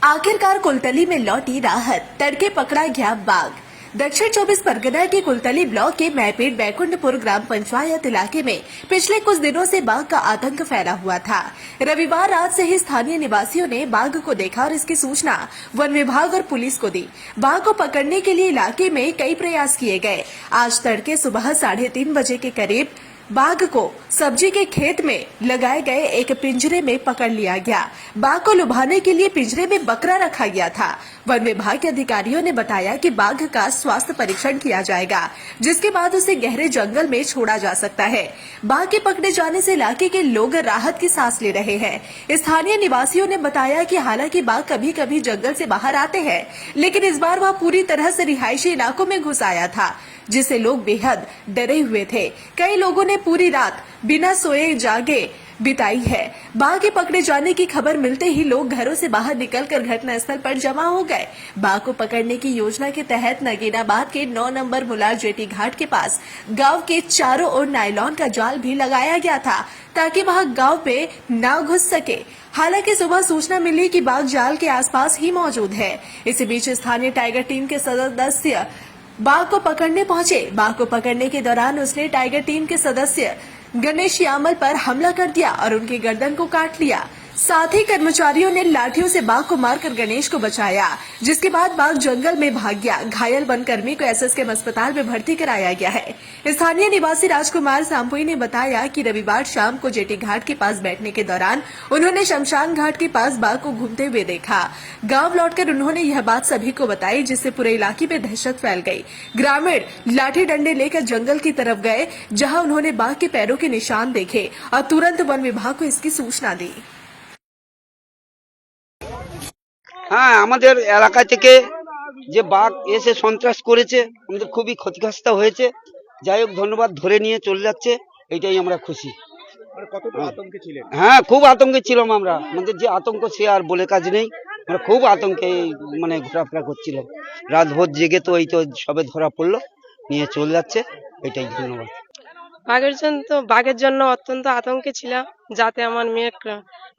आखिरकार कुलतली में लौटी राहत, तड़के पकड़ा गया बाघ। दक्षिण 24 परगना के कुलतली ब्लॉक के मैपेट बैकुंठपुर ग्राम पंचायत इलाके में पिछले कुछ दिनों से बाघ का आतंक फैला हुआ था। रविवार रात से ही स्थानीय निवासियों ने बाघ को देखा और इसकी सूचना वन विभाग और पुलिस को दी। बाघ को पकड़ने के लिए इलाके में कई प्रयास किए गए। आज तड़के सुबह 3:30 बजे के करीब बाघ को सब्जी के खेत में लगाए गए एक पिंजरे में पकड़ लिया गया। बाघ को लुभाने के लिए पिंजरे में बकरा रखा गया था। वन विभाग के अधिकारियों ने बताया कि बाघ का स्वास्थ्य परीक्षण किया जाएगा, जिसके बाद उसे गहरे जंगल में छोड़ा जा सकता है। बाघ के पकड़े जाने से इलाके के लोग राहत की सांस ले रहे हैं। स्थानीय निवासियों ने बताया कि हालांकि बाघ कभी कभी जंगल से बाहर आते हैं, लेकिन इस बार वह पूरी तरह से रिहायशी इलाकों में घुस आया था, जिससे लोग बेहद डरे हुए थे। कई लोगों ने पूरी रात बिना सोए जागे बिताई है। बाघ के पकड़े जाने की खबर मिलते ही लोग घरों से बाहर निकलकर घटनास्थल पर जमा हो गए। बाघ को पकड़ने की योजना के तहत नगीनाबाद के 9 नंबर मुलार जेटी घाट के पास गांव के चारों ओर नायलॉन का जाल भी लगाया गया था, ताकि वह गांव पे न घुस सके। हालांकि सुबह सूचना मिली कि बाघ जाल के आसपास ही मौजूद है। इसी बीच स्थानीय टाइगर टीम के सदस्य बाघ को पकड़ने पहुंचे। बाघ को पकड़ने के दौरान उसने टाइगर टीम के सदस्य गणेश यामल पर हमला कर दिया और उनकी गर्दन को काट लिया। साथ ही कर्मचारियों ने लाठियों से बाघ को मारकर गणेश को बचाया, जिसके बाद बाघ जंगल में भाग गया। घायल वनकर्मी को एसएसकेएम अस्पताल में भर्ती कराया गया है। स्थानीय निवासी राजकुमार सांपुई ने बताया कि रविवार शाम को जेटी घाट के पास बैठने के दौरान उन्होंने शमशान घाट के पास बाघ को घूमते हुए देखा। गांव लौटकर उन्होंने यह बात सभी को बताई, जिससे पूरे इलाके में दहशत फैल गई। ग्रामीण लाठी डंडे लेकर जंगल की तरफ गए, जहां उन्होंने बाघ के पैरों के निशान देखे और तुरंत वन विभाग को इसकी सूचना दी। হ্যাঁ, আমাদের এলাকা থেকে যে বাঘ এসে সন্ত্রাস করেছে, আমাদের খুবই ক্ষতিগ্রস্ত হয়েছে। যাই হোক, ধন্যবাদ, ধরে নিয়ে চলে যাচ্ছে, এইটাই আমরা খুশি। হ্যাঁ, খুব আতঙ্কে ছিলাম আমরা। আমাদের যে আতঙ্ক সে আর বলে কাজ নেই। আমরা খুব আতঙ্কে ঘোরাফেরা করছিলাম, রাত ভোর জেগে। তো এই তো সবে ধরা পড়লো, নিয়ে চলে যাচ্ছে, এইটাই ধন্যবাদ। বাঘের জন্য অত্যন্ত আতঙ্কে ছিলাম, যাতে আমার মেয়ের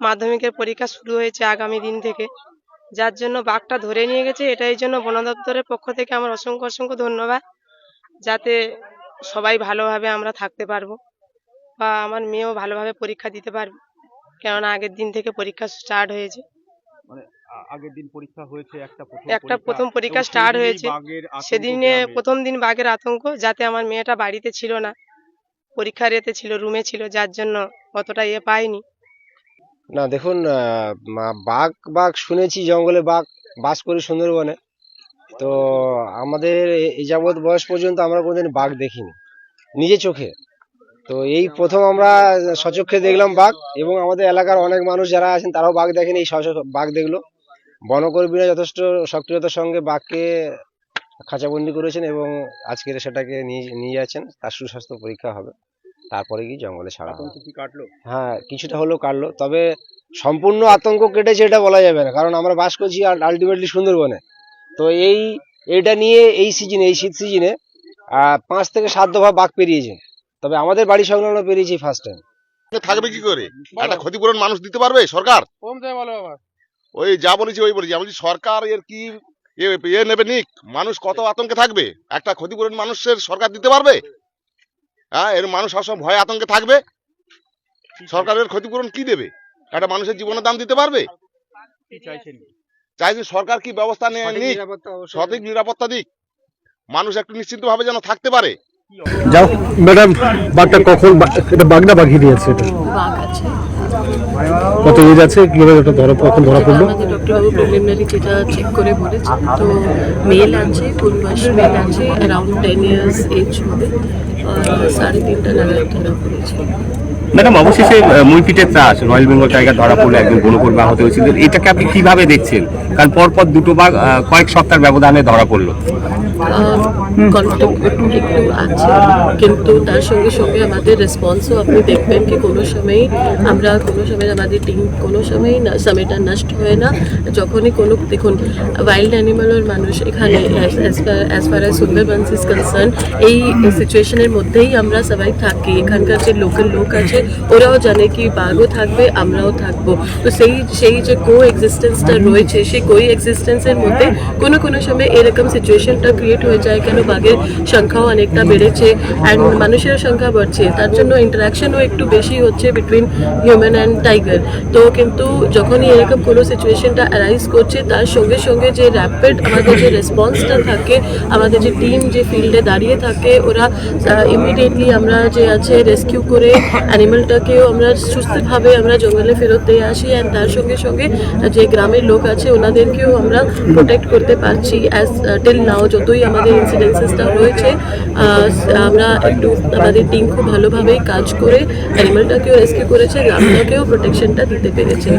মাধ্যমিকের পরীক্ষা শুরু হয়েছে আগামী দিন থেকে, যার জন্য বাঘটা ধরে নিয়ে গেছে। এটাই জন্য বন দপ্তরের পক্ষ থেকে আমার অসংখ্য অসংখ্য ধন্যবাদ, যাতে সবাই ভালোভাবে আমরা থাকতে পারবো বা আমার মেয়েও ভালোভাবে পরীক্ষা দিতে পারবে, কেননা আগের দিন থেকে পরীক্ষা স্টার্ট হয়েছে। আগের দিন পরীক্ষা হয়েছে, একটা প্রথম পরীক্ষা স্টার্ট হয়েছে। সেদিনে প্রথম দিন বাঘের আতঙ্ক, যাতে আমার মেয়েটা বাড়িতে ছিল না, পরীক্ষার এতে ছিল, রুমে ছিল, যার জন্য অতটা পাইনি। না দেখুন, বাঘ শুনেছি, জঙ্গলে বাঘ বাস করে সুন্দরবনে। তো আমাদের এই যাবৎ বয়স পর্যন্ত আমরা কোনোদিন বাঘ দেখিনি নিজে চোখে। তো এই প্রথম আমরা সচক্ষে দেখলাম বাঘ, এবং আমাদের এলাকার অনেক মানুষ যারা আছেন তারাও বাঘ দেখেন, এই বাঘ দেখলো। বনকর্মীরা যথেষ্ট সক্রিয়তার সঙ্গে বাঘকে খাঁচাবন্দি করেছেন এবং আজকের সেটাকে নিয়ে যাচ্ছেন। তার সুস্বাস্থ্য পরীক্ষা হবে, তারপরে কি জঙ্গলে ছাড়া হবে। হ্যাঁ, কিছুটা হলেও কাটলো, তবে সম্পূর্ণ আতঙ্ক কেটেছে এটা বলা যাবে না, কারণ আমরা বাস করছি আলটিমেটলি সুন্দরবনে। তো এইটা নিয়ে এই শীত সিজনে 5 থেকে 7 দফা বাঘ পেরিয়েছে, তবে আমাদের বাড়ি সংলগ্ন পেরিয়েছে ফার্স্ট টাইম। থাকবে কি করে? একটা ক্ষতিপূরণ মানুষ দিতে পারবে সরকার? ওই যা বলেছি ওই বলেছি, আমি সরকার এর কি নেবে নিক, মানুষ কত আতঙ্কে থাকবে? একটা ক্ষতিপূরণ মানুষের সরকার দিতে পারবে? হ্যাঁ, এর মানুষ সবসময় ভয় আতঙ্কে থাকবে। সরকারের ক্ষতিপূরণ কি দেবে? একটা মানুষের জীবনের দাম দিতে পারবে? চাইছেন সরকার কি ব্যবস্থা নিক, সঠিক নিরাপত্তা দিক, মানুষ একটু নিশ্চিন্ত ভাবে যেন থাকতে পারে। যাও ম্যাডাম, বাঘটা কখন, এটা বাঘ না বাঘি দিয়েছে? এটা বাঘ আছে। কত এজ আছে, কিভাবে এটা কখন ধরা পড়লো? আমাদের ডক্টরবাবু প্রিলিমিনারি যেটা চেক করে বলেছে, তো মেল আছে, পূর্বাস মেল আছে, অ্যারাউন্ড 10 ইয়ার্স এজ হবে, 3:30 নাগাদ ধরা পড়েছে। ম্যাডাম, অবশেষে মুইপিটের চাষ রয়্যাল বেঙ্গল টাইগার ধরা পড়লে একজন বনকর্মী আহত হয়েছিল, এটাকে আপনি কিভাবে দেখছেন? কারণ পরপর দুটো বাঘ কয়েক সপ্তাহের ব্যবধানে ধরা পড়লো। কনফ্লিক্ট একটু আছে, কিন্তু তার সঙ্গে সঙ্গে আমাদের রেসপন্সও আপনি দেখবেন কি কোনো সময় আমাদের টিম কোনো সময় সময়টা নষ্ট হয় না। যখনই কোনো দেখুন ওয়াইল্ড অ্যানিমালের মানুষ এখানে as far as Sundarbans is concern, এই সিচুয়েশনের মধ্যেই আমরা সবাই থাকি। এখানকার যে লোকাল লোক আছে ওরাও জানে কি বাঘও থাকবে আমরাও থাকবো, তো সেই যে কো এক্সিস্টেন্সটা রয়েছে সেই কো এক্সিস্টেন্সের মধ্যে কোনো সময় এরকম সিচুয়েশনটা ক্রিয়েট হয়ে যায় কেন বাঘের সংখ্যাও অনেকটা বেড়েছে অ্যান্ড মানুষের সংখ্যা বাড়ছে, তার জন্য ইন্টারাকশনও একটু বেশি হচ্ছে বিটুইন হিউম্যান অ্যান্ড টাইগার। তো কিন্তু যখনই এরকম কোনো সিচুয়েশনটা অ্যারাইজ করছে তার সঙ্গে সঙ্গে যে র্যাপিড আমাদের যে রেসপন্সটা থাকে, আমাদের যে টিম যে ফিল্ডে দাঁড়িয়ে থাকে ওরা ইমিডিয়েটলি আমরা যে আছে রেস্কিউ করে অ্যানিমালটাকেও আমরা সুস্থভাবে আমরা জঙ্গলে ফেরত দিয়ে আসি অ্যান্ড তার সঙ্গে সঙ্গে যে গ্রামের লোক আছে ওনাদেরকেও আমরা প্রোটেক্ট করতে পারছি। অ্যাজ টিল নাও যতই আমাদের ইনসিডেন্সেসটা রয়েছে আমরা একটু আমাদের টিম খুব ভালোভাবেই কাজ করে অ্যানিমালটাকেও রেস্কিউ করেছে, গ্রামটাকেও প্রোটেকশনটা দিতে পেরেছে।